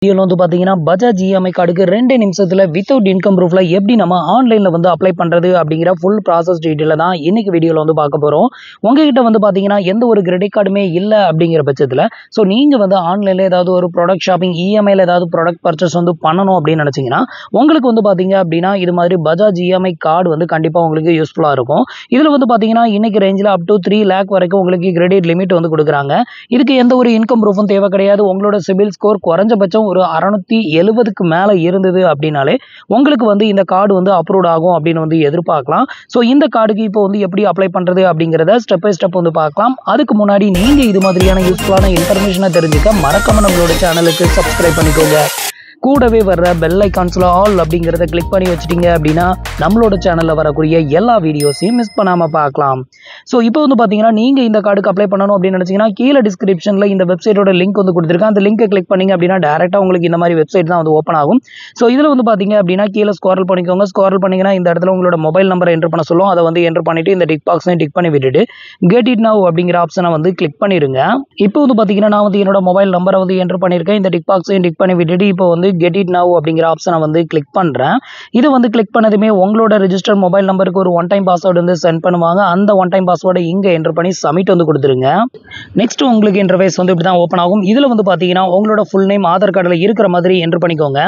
இதில் வந்து பார்த்தீங்கன்னா பஜாஜ் இஎம்ஐ கார்டுக்கு 2 நிமிஷத்தில் வித்தவுட் இன்கம் ப்ரூஃபில் எப்படி நம்ம ஆன்லைனில் வந்து அப்ளை பண்ணுறது அப்படிங்கிற ஃபுல் ப்ராசஸ் டீட்டெயிலில் தான் இன்னைக்கு வீடியோவில் வந்து பார்க்க போகிறோம். உங்ககிட்ட வந்து பார்த்தீங்கன்னா எந்த ஒரு கிரெடிட் கார்டுமே இல்லை அப்படிங்கிற பட்சத்தில் ஸோ நீங்கள் வந்து ஆன்லைனில் ஏதாவது ஒரு ப்ராடக்ட் ஷாப்பிங் இஎம்ஐயில் ஏதாவது ப்ராடக்ட் பர்ச்சேஸ் வந்து பண்ணணும் அப்படின்னு நினச்சிங்கன்னா உங்களுக்கு வந்து பார்த்தீங்க அப்படின்னா இது மாதிரி பஜாஜ் இஎம்ஐ கார்டு வந்து கண்டிப்பாக உங்களுக்கு யூஸ்ஃபுல்லாக இருக்கும். இதில் வந்து பார்த்தீங்கன்னா இன்னைக்கு ரேஞ்சில் அப் டு 3 லேக் வரைக்கும் உங்களுக்கு கிரெடிட் லிமிட் வந்து கொடுக்குறாங்க. இதுக்கு எந்த ஒரு இன்கம் ப்ரூஃபும் தேவை கிடையாது. உங்களோட சிபில் ஸ்கோர் குறைஞ்சபட்சம் ஒரு 670க்கு மேலே இருந்தது அப்படின்னாலே உங்களுக்கு வந்து இந்த கார்டு வந்து அப்ரூவ் ஆகும் அப்படின்னு வந்து எதிர்பார்க்கலாம். ஸோ இந்த கார்டுக்கு இப்போ வந்து எப்படி அப்ளை பண்ணுறது அப்படிங்கிறத ஸ்டெப் பை ஸ்டெப் வந்து பார்க்கலாம். அதுக்கு முன்னாடி நீங்கள் இது மாதிரியான யூஸ்ஃபுல்லான இன்ஃபர்மேஷனை தெரிஞ்சுக்க மறக்காம நம்மளோட சேனலுக்கு சப்ஸ்கிரைப் பண்ணிக்கோங்க. கூடவே வர்ற பெல் ஐகான்ஸ்ல ஆல் அப்படிங்கிறத கிளிக் பண்ணி வச்சிட்டீங்க அப்படின்னா நம்மளோட சேனலில் வரக்கூடிய எல்லா வீடியோஸையும் மிஸ் பண்ணாமல் பார்க்கலாம். ஸோ இப்போ வந்து பார்த்தீங்கன்னா நீங்கள் இந்த கார்டுக்கு அப்ளை பண்ணணும் அப்படின்னு நினச்சிங்கன்னா கீழே டிஸ்கிரிப்ஷனில் இந்த வெப்சைட்டோட லிங்க் வந்து கொடுத்துருக்கேன். அந்த லிங்கை கிளிக் பண்ணிங்க அப்படின்னா டேரெக்டாக உங்களுக்கு இந்த மாதிரி வெப்சைட் தான் வந்து ஓப்பன் ஆகும். ஸோ இதில் வந்து பார்த்தீங்க அப்படின்னா கீழே ஸ்க்ரோல் பண்ணிக்கோங்க. ஸ்க்ரோல் பண்ணிங்கன்னா இந்த இடத்துல உங்களோட மொபைல் நம்பரை என்ட்ரு பண்ண சொல்லும். அதை வந்து என்ட்ரு பண்ணிவிட்டு இந்த டிக் பாக்ஸையும் டிக் பண்ணி விட்டுட்டு கெட் இட் நவ் அப்படிங்கிற ஆப்ஷனை வந்து கிளிக் பண்ணிடுங்க. இப்போ வந்து பார்த்தீங்கன்னா நான் வந்து என்னோட மொபைல் நம்பரை வந்து என்ட்ரு பண்ணியிருக்கேன். இந்த டிக் பாக்ஸையும் டிக் பண்ணி விட்டுட்டு இப்போ வந்து கெட் இட் நவ் அப்படிங்கிற ஆப்ஷனை வந்து கிளிக் பண்ணுறேன். இது வந்து கிளிக் பண்ணதுமே உங்களோட ரெஜிஸ்டர் மொபைல் நம்பருக்கு ஒரு ஒன் டைம் பாஸ்வேர்டு வந்து சென்ட் பண்ணுவாங்க. அந்த ஒன் டைம் பாஸ்வேர்டை இங்கே என்ட்ரு பண்ணி சப்மிட் வந்து கொடுத்துருங்க. நெக்ஸ்ட் உங்களுக்கு இன்டர்ஃபேஸ் வந்து இப்படி தான் ஓப்பன் ஆகும். இதில் வந்து பார்த்தீங்கன்னா உங்களோட ஃபுல் நேம் ஆதார் கார்டில் இருக்கிற மாதிரி என்ட்ரு பண்ணிக்கோங்க.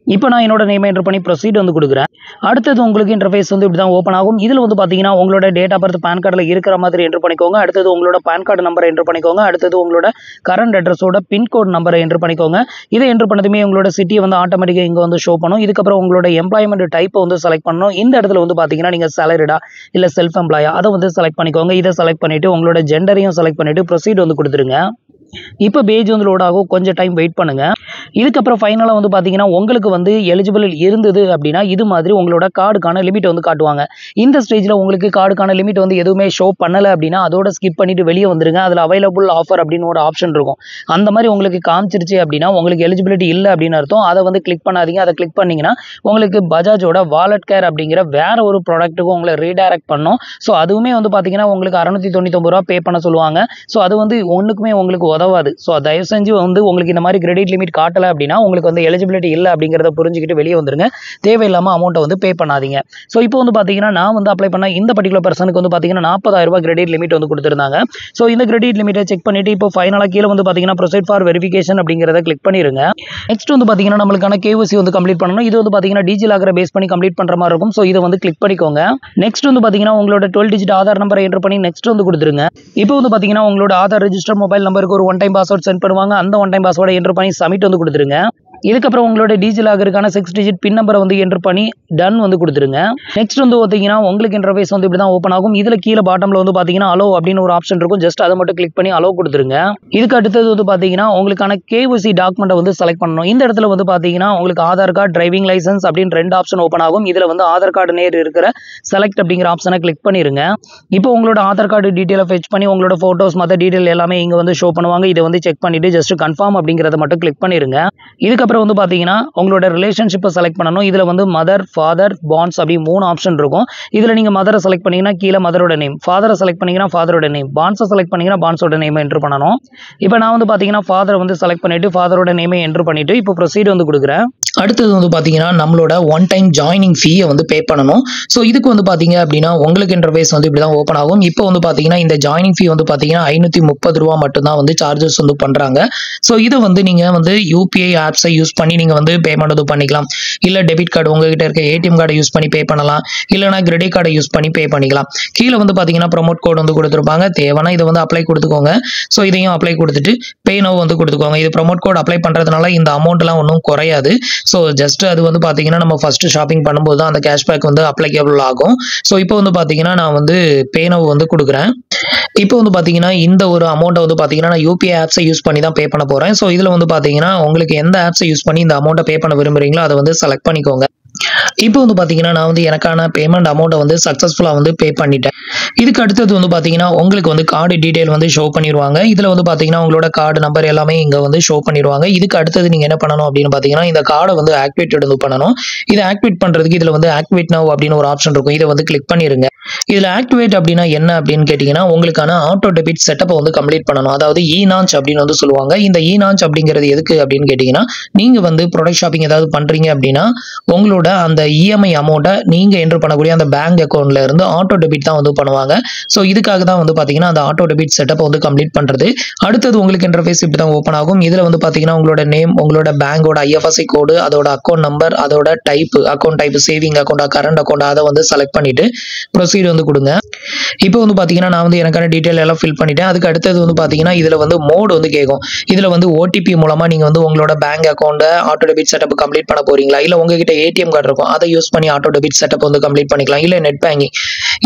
இப்போ நான் என்னோட நேமை என்ட்ரு பண்ணி ப்ரொசீட் வந்து கொடுக்குறேன். அடுத்தது உங்களுக்கு இன்டர்ஃபேஸ் வந்து இப்படி தான் ஓப்பன் ஆகும். இதில் வந்து பார்த்தீங்கன்னா உங்களோட டேட் ஆஃப் பர்த் பேன் கார்டில் இருக்கிற மாதிரி என்ட்ரு பண்ணிக்கோங்க. அடுத்தது உங்களோட பேன் கார்டு நம்பரை என்ட்ரு பண்ணிக்கோங்க. அடுத்தது உங்களோட கரண்ட் அட்ரஸோட பின்கோட் நம்பரை என்ட்ரு பண்ணிக்கோங்க. இதை என்ட்ரு பண்ணதுமே உங்களோட சிட்டியை வந்து ஆட்டோமேட்டிக்காக இங்கே வந்து ஷோ பண்ணும். இதுக்கப்புறம் உங்களோட எம்ப்ளாய்மெண்ட் டைப்பை வந்து செலக்ட் பண்ணணும். இந்த இடத்துல வந்து பார்த்தீங்கன்னா நீங்கள் சேலரிடா இல்லை செல்ஃப் எம்ப்ளாயா அதை வந்து செலக்ட் பண்ணிக்கோங்க. இதை செலக்ட் பண்ணிவிட்டு உங்களோட ஜெண்டரையும் செலக்ட் பண்ணிவிட்டு ப்ரொசீட் வந்து கொடுத்துருங்க. இப்போ பேஜ் வந்து லோட் ஆகும். கொஞ்சம் டைம் வெயிட் பண்ணுங்க. இதுக்கப்புறம் ஃபைனலாக வந்து பார்த்தீங்கன்னா உங்களுக்கு வந்து எலிஜிபிள் இருந்தது அப்படின்னா இது மாதிரி உங்களோட கார்டுக்கான லிமிட் வந்து காட்டுவாங்க. இந்த ஸ்டேஜில் உங்களுக்கு கார்டுக்கான லிமிட் வந்து எதுவுமே ஷோ பண்ணலை அப்படின்னா அதோட ஸ்கிப் பண்ணிட்டு வெளியே வந்துருங்க. அதில் அவைலபிள் ஆஃபர் அப்படின்னு ஒரு ஆப்ஷன் இருக்கும். அந்த மாதிரி உங்களுக்கு காமிச்சிருச்சு அப்படின்னா உங்களுக்கு எலிஜிபிலிட்டி இல்லை அப்படின்னு அர்த்தம். அதை வந்து கிளிக் பண்ணாதீங்க. அதை கிளிக் பண்ணிங்கன்னா உங்களுக்கு பஜாஜோட வாலெட் கேர் அப்படிங்கிற வேற ஒரு ப்ராடக்ட்டுக்கும் உங்களை ரீடைரக்ட் பண்ணும். ஸோ அதுவுமே வந்து பார்த்தீங்கன்னா உங்களுக்கு 699 ரூபா பே பண்ண சொல்லுவாங்க. ஸோ அது வந்து ஒன்றுக்குமே உங்களுக்கு உதவாது. ஸோ தயவு செஞ்சு வந்து உங்களுக்கு இந்த மாதிரி கிரெடிட் லிமிட் காட்டலை அப்படின்னா உங்களுக்கு வந்து எலிஜிபிலிட்டி இல்லை அப்படிங்கிறத புரிஞ்சுக்கிட்டு வெளியே வந்துருங்க. தேவையில்லாமல் அமௌண்ட்டை வந்து பே பண்ணாதீங்க. ஸோ இப்போ வந்து பார்த்தீங்கன்னா நான் வந்து அப்ளை பண்ண இந்த பர்டிகுலர் பர்சனுக்கு வந்து பார்த்தீங்கன்னா 40,000 ரூபாய் கிரெடிட் லிமிட் வந்து கொடுத்துருந்தாங்க. ஸோ இந்த கிரெடிட் லிமிட்டை செக் பண்ணிட்டு இப்போ ஃபைனலாக கீழே வந்து பார்த்தீங்கன்னா ப்ரொசீட் ஃபார் வெரிஃபிகேஷன் அப்படிங்கிறத கிளிக் பண்ணிருங்க. நெக்ஸ்ட் வந்து பார்த்தீங்கன்னா நம்மளுக்கான KYC வந்து கம்ப்ளீட் பண்ணணும். இது வந்து பார்த்தீங்கன்னா டிஜிலாக்கரை பேஸ் பண்ணி கம்ப்ளீட் பண்ணுற மாதிரி இருக்கும். ஸோ இதை வந்து கிளிக் பண்ணிக்கோங்க. நெக்ஸ்ட் வந்து பார்த்தீங்கன்னா உங்களோட 12 டிஜிட் ஆதார் நம்பரை என்ட்ரு பண்ணி நெக்ஸ்ட் வந்து கொடுத்துருங்க. இப்போ வந்து பார்த்தீங்கன்னா உங்களோட ஆதார் ரெஜிஸ்டர் மொபைல் நம்பருக்கு ஒரு ஒன் டைம் பாஸ்வேர்ட் சென்ட் பண்ணுவாங்க. அந்த ஒன் டைம் பாஸ்வேர்டை என்ட்ரு பண்ணி சப்மிட் வந்து கொடுத்துருங்க. இதுக்கப்புறம் உங்களோட டிஜிலாக்கருக்கான 6 டிஜிட் பின் நம்பரை வந்து என்ட்ரு பண்ணி டன் வந்து கொடுத்துருங்க. நெக்ஸ்ட் வந்து பார்த்தீங்கன்னா உங்களுக்கு இன்டர்ஃபேஸ் வந்து இப்படி தான் ஓப்பன் ஆகும். இதில் கீழே பாட்டமில் வந்து பார்த்தீங்கன்னா அலோ அப்படின்னு ஒரு ஆப்ஷன் இருக்கும். ஜஸ்ட் அதை மட்டும் கிளிக் பண்ணி அலோ கொடுத்துருங்க. இதுக்கு அடுத்தது வந்து பார்த்தீங்கன்னா உங்களுக்கான KYC டாக்குமெண்ட்டை வந்து செலக்ட் பண்ணணும். இந்த இடத்துல வந்து பார்த்தீங்கன்னா உங்களுக்கு ஆதார் கார்டு, டிரைவிங் லைசன்ஸ் அப்படின்னு 2 ஆப்ஷன் ஓப்பன் ஆகும். இதில் வந்து ஆதார் கார்டு நேர் இருக்கிற செலக்ட் அப்படிங்கிற ஆப்ஷனை கிளிக் பண்ணிருங்க. இப்போ உங்களோட ஆதார் கார்டு டீட்டெயிலை ஃபெச் பண்ணி உங்களோட ஃபோட்டோஸ் மற்ற டீட்டெயில் எல்லாமே இங்கே வந்து ஷோ பண்ணுவாங்க. இதை வந்து செக் பண்ணிட்டு ஜஸ்ட் கன்ஃபார்ம் அப்படிங்கிறத மட்டும் கிளிக் பண்ணிருங்க. இதுக்கப்புறம் வந்து பார்த்தீங்கன்னா உங்களோட ரிலேஷன்ஷிப்பை செலக்ட் பண்ணணும். இதில் வந்து மதர், ஃபாதர், பாண்ட்ஸ் அப்படி 3 ஆப்ஷன் இருக்கும். இதில் நீங்கள் மதரை செலக்ட் பண்ணீங்கன்னா கீழே மதரோட நேம், ஃபாதரை செலக்ட் பண்ணீங்கன்னா ஃபாதரோட நேம், பாண்ட்ஸை செலக்ட் பண்ணீங்கன்னா பாண்ட்ஸோட நேமை என்ட்ரு பண்ணணும். இப்போ நான் வந்து பார்த்தீங்கன்னா ஃபாதரை வந்து செலக்ட் பண்ணிட்டு ஃபாதரோட நேமை என்ட்ரு பண்ணிட்டு இப்போ ப்ரொசீட் வந்து கொடுக்குறேன். அடுத்தது வந்து பார்த்தீங்கன்னா நம்மளோட ஒன் டைம் ஜாயினிங் ஃபீயை வந்து பே பண்ணணும். ஸோ இதுக்கு வந்து பார்த்தீங்க அப்படின்னா உங்களுக்கு இன்டர்ஃபேஸ் வந்து இப்படி தான் ஓப்பன் ஆகும். இப்போ வந்து பார்த்தீங்கன்னா இந்த ஜாயினிங் ஃபீ வந்து பார்த்தீங்கன்னா 530 ரூபா மட்டும்தான் வந்து சார்ஜஸ் வந்து பண்ணுறாங்க. ஸோ இதை வந்து நீங்கள் வந்து UPI ஆப்ஸை யூஸ் பண்ணி நீங்கள் வந்து பேமெண்ட் வந்து பண்ணிக்கலாம். இல்லை டெபிட் கார்டு உங்ககிட்ட இருக்க ATM கார்டை யூஸ் பண்ணி பே பண்ணலாம். இல்லைனா கிரெடிட் கார்டை யூஸ் பண்ணி பே பண்ணிக்கலாம். கீழே வந்து பார்த்தீங்கன்னா ப்ரோமோட் கோட் வந்து கொடுத்துருப்பாங்க. தேவைன்னா இதை வந்து அப்ளை கொடுத்துக்கோங்க. ஸோ இதையும் அப்ளை கொடுத்துட்டு பே நவ் வந்து கொடுத்துக்கோங்க. இது ப்ரோமோட் கோட் அப்ளை பண்ணுறதுனால இந்த அமௌண்ட்லாம் ஒன்றும் குறையாது. ஸோ ஜஸ்ட் அது வந்து பார்த்தீங்கன்னா நம்ம ஃபர்ஸ்ட் ஷாப்பிங் பண்ணும்போது தான் அந்த கேஷ்பேக் வந்து அப்ளைக்கபிள் ஆகும். ஸோ இப்போ வந்து பார்த்தீங்கன்னா நான் வந்து பே நவ் வந்து கொடுக்குறேன். இப்போ வந்து பார்த்தீங்கன்னா இந்த ஒரு அமௌண்ட்டை வந்து பார்த்தீங்கன்னா நான் UPI ஆப்ஸை யூஸ் பண்ணி தான் பே பண்ண போகிறேன். ஸோ இதில் வந்து பார்த்தீங்கன்னா உங்களுக்கு எந்த ஆப்ஸை யூஸ் பண்ணி இந்த அமௌண்ட்டை பே பண்ண விரும்புகிறீங்களோ அதை வந்து செலக்ட் பண்ணிக்கோங்க. இப்போ வந்து பார்த்தீங்கன்னா, நான் வந்து எனக்கான பேமெண்ட் அமௌண்ட்ட வந்து சக்சஸ்ஃபுல்லா வந்து பே பண்ணிட்டேன். இதுக்கு அடுத்தது வந்து பார்த்தீங்கன்னா, உங்களுக்கு வந்து கார்டு டீட்டெயில் வந்து ஷோ பண்ணிருவாங்க. இதுல வந்து பார்த்தீங்கன்னா, உங்களோட கார்டு நம்பர் எல்லாமே இங்க வந்து ஷோ பண்ணிருவாங்க. இதுக்கு அடுத்தது நீங்க என்ன பண்ணணும் அப்படின்னு பார்த்தீங்கன்னா, இந்த கார்ட வந்து ஆக்டிவேட்டட் வந்து பண்ணணும். இத ஆக்டிவேட் பண்றதுக்கு இதுல வந்து ஆக்டிவேட் நவ் அப்படின்னு ஒரு ஆப்ஷன் இருக்கும். இத வந்து கிளிக் பண்ணிருங்க. இதுல ஆக்டிவேட் அப்படின்னா என்ன அப்படின்னு கேட்டீங்கன்னா, உங்களுக்கான ஆட்டோ டெபிட் செட்டப்ப வந்து கம்ப்ளீட் பண்ணணும். அதாவது இ-நான்ச் அப்படின்னு வந்து சொல்லுவாங்க. இந்த இ-நான்ச் அப்படிங்கிறது எதுக்கு அப்படின்னு கேட்டீங்கன்னா, நீங்க வந்து ப்ராடக்ட் ஷாப்பிங் ஏதாவது பண்றீங்க அப்படின்னா, உங்களோட அந்த இஎம்ஐ அமௌண்ட்ட நீங்க என்டர் பண்ணக்கூடிய அந்த பேங்க் அக்கவுண்ட்ல இருந்து ஆட்டோ டெபிட் தான் வந்து பண்ணுவாங்க. ஸோ இதுக்காக தான் வந்து பார்த்தீங்கன்னா, அந்த ஆட்டோ டெபிட் செட்டப்ப வந்து கம்ப்ளீட் பண்றது. அடுத்தது உங்களுக்கு இன்டர்ஃபேஸ் இப்படி தான் ஓப்பன் ஆகும். இதுல வந்து பார்த்தீங்கன்னா, உங்களோட நேம், உங்களோட பேங்கோட ஐஎஃப்எஸ்சி கோடு, அதோட அக்கவுண்ட் நம்பர், அதோட அக்கவுண்ட் டைப் சேவிங் அக்கவுண்டா, கரண்ட் அக்கவுண்டா அத வந்து செலக்ட் பண்ணிட்டு ப்ரொசீட் வந்து குடுங்க. இப்போ வந்து பார்த்தீங்கன்னா, நான் வந்து எனக்கான டீட்டெயில் எல்லாம் ஃபில் பண்ணிட்டேன். அதுக்கு அடுத்தது வந்து பார்த்தீங்கன்னா, இதுல வந்து மோட் வந்து கேட்கும். இதுல வந்து ஓடிபி மூலமா நீங்க வந்து உங்களோட பேங்க் அக்கவுண்ட்ட ஆட்டோ டெபிட் செட்டப் கம்ப்ளீட் பண்ண போறீங்களா? இல்ல உங்ககிட்ட ஏடிஎம் கார்டு இருக்கும். அத யூஸ் பண்ணி ஆட்டோ டெபிட் செட்டப் வந்து கம்ப்ளீட் பண்ணிக்கலாம். இல்ல நெட் பேங்கிங்.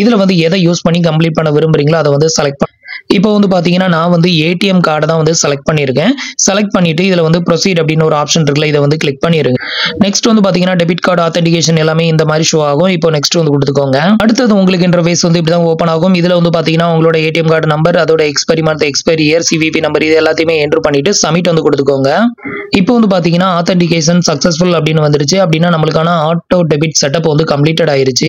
இதுல வந்து எத யூஸ் பண்ணி கம்ப்ளீட் பண்ண விரும்புறீங்களோ அத வந்து செலக்ட் இப்போ வந்து பார்த்தீங்கன்னா, நான் வந்து ஏடிஎம் கார்ட தான் வந்து செலக்ட் பண்ணியிருக்கேன். செலக்ட் பண்ணிட்டு இதுல வந்து ப்ரொசீட் அப்படின்னு ஒரு ஆப்ஷன் இருக்குல்ல, இத வந்து கிளிக் பண்ணிருங்க. நெக்ஸ்ட் வந்து பார்த்தீங்கன்னா, டெபிட் கார்டு ஆத்தென்டிகேஷன் எல்லாமே இந்த மாரி ஷோ ஆகும். இப்போ நெக்ஸ்ட் வந்து குடுத்துக்கோங்க. அடுத்தது உங்களுக்கு இன்டர்ஃபேஸ் வந்து இப்படி தான் ஓப்பன் ஆகும். இதுல வந்து பார்த்தீங்கன்னா, உங்களோட ஏடிஎம் கார்டு நம்பர், அதோட expiry month, expiry year, CVV number இது எல்லாத்தையுமே என்டர் பண்ணிட்டு சப்மிட் வந்து குடுத்துக்கோங்க. இப்போ வந்து பார்த்தீங்கன்னா, ஆத்தென்டிகேஷன் சக்சஸ்ஃபுல் அப்படின்னு வந்துருச்சு. அப்படின்னா நம்மளுக்கான ஆட்டோ டெபிட் செட்டப் வந்து கம்ப்ளீட்டட் ஆயிருச்சு.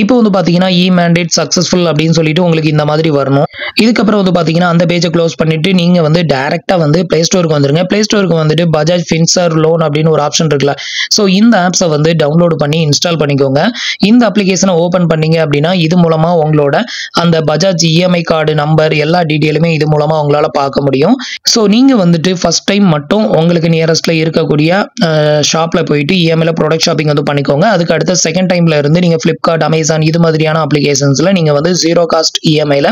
இப்போ வந்து பார்த்தீங்கன்னா, மேண்டேட் சக்சஸ்ஃபுல் அப்படின்னு சொல்லிட்டு உங்களுக்கு இந்த மாதிரி வரணும். இதுக்கப்புறம் வந்து பார்த்தீங்கன்னா, அந்த பேஜ க்ளோஸ் பண்ணிட்டு நீங்க வந்து டைரக்ட்டா வந்து Play Storeக்கு வந்துருங்க. Play Storeக்கு வந்துட்டு பஜாஜ் ஃபின்சர்வ் லோன் அப்படின்னு ஒரு ஆப்ஷன் இருக்குல்ல. ஸோ இந்த ஆப்ஸ வந்து டவுன்லோட் பண்ணி இன்ஸ்டால் பண்ணிக்கோங்க. இந்த அப்ளிகேஷன ஓப்பன் பண்ணீங்க அப்படின்னா, இது மூலமா உங்களோட அந்த பஜாஜ் இஎம்ஐ கார்டு நம்பர் எல்லா டீட்டெயிலுமே இது மூலமா உங்களால பார்க்க முடியும். ஸோ நீங்க வந்துட்டு ஃபர்ஸ்ட் டைம் மட்டும் உங்களுக்கு நியரஸ்ட்ல இருக்கக்கூடிய ஷாப்ல போயிட்டு இஎம்ஐல ப்ராடக்ட் ஷாப்பிங் வந்து பண்ணிக்கோங்க. அதுக்கு அடுத்து செகண்ட் டைம்ல இருந்து நீங்க Flipkart, Amazon இது மாதிரியான அப்ளிகேஷன்ஸ்ல நீங்க வந்து ஜீரோ காஸ்ட் இஎம்ஐல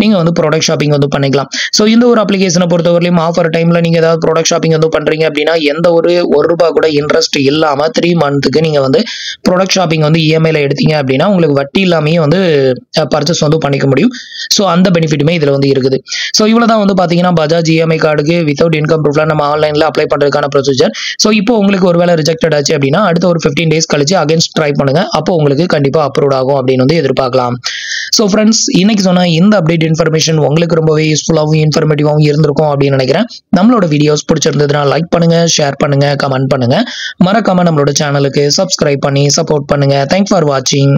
நீங்க வந்து ப்ராடக்ட் ஷாப்பிங் வந்து பண்ணிக்கலாம். ஸோ இந்த ஒரு அப்ளிகேஷனை பொறுத்தவரையிலும் ஆஃபர் டைம்ல நீங்க ஏதாவது ப்ராடக்ட் ஷாப்பிங் வந்து பண்றீங்க அப்படின்னா, எந்த ஒரு ₹1 கூட இன்ட்ரெஸ்ட் இல்லாம 3 மந்த்துக்கு நீங்க வந்து ப்ராடக்ட் ஷாப்பிங் வந்து இஎம்ஐல எடுத்தீங்க அப்படின்னா, உங்களுக்கு வட்டி இல்லாமயே வந்து பர்ச்சேஸ் வந்து பண்ணிக்க முடியும். ஸோ அந்த பெனிஃபிட்டுமே இதுல வந்து இருக்குது. ஸோ இவ்வளவுதான் வந்து பாத்தீங்கன்னா, பஜாஜ் இஎம்ஐ கார்டுக்கு வித்தவுட் இன்கம் ப்ரூஃப்ல நம்ம ஆன்லைன்ல அப்ளை பண்றதுக்கான ப்ரொசீஜர். ஸோ இப்போ உங்களுக்கு ஒருவேளை ரிஜெக்டட் ஆச்சு அப்படின்னா, அடுத்த ஒரு 15 டேஸ் கழிச்சு அகைன்ஸ்ட் ட்ரை பண்ணுங்க. அப்போ உங்களுக்கு கண்டிப்பா அப்ரூவ் ஆகும் அப்படின்னு வந்து எதிர்பார்க்கலாம். ஸோ ஃப்ரெண்ட்ஸ், இன்னைக்கு சொன்ன இந்த அப்டேட் இன்ஃபர்மேஷன் உங்களுக்கு ரொம்பவே யூஸ்ஃபுல்லாகவும் இன்ஃபர்மேட்டிவாகவும் இருந்திருக்கும் அப்படின்னு நினைக்கிறேன். நம்மளோட வீடியோஸ் பிடிச்சிருந்ததுன்னா லைக் பண்ணுங்க, ஷேர் பண்ணுங்க, கமெண்ட் பண்ணுங்க. மறக்காம நம்மளோட சேனலுக்கு சப்ஸ்கிரைப் பண்ணி சப்போர்ட் பண்ணுங்க. தேங்க்ஸ் ஃபார் வாட்சிங்.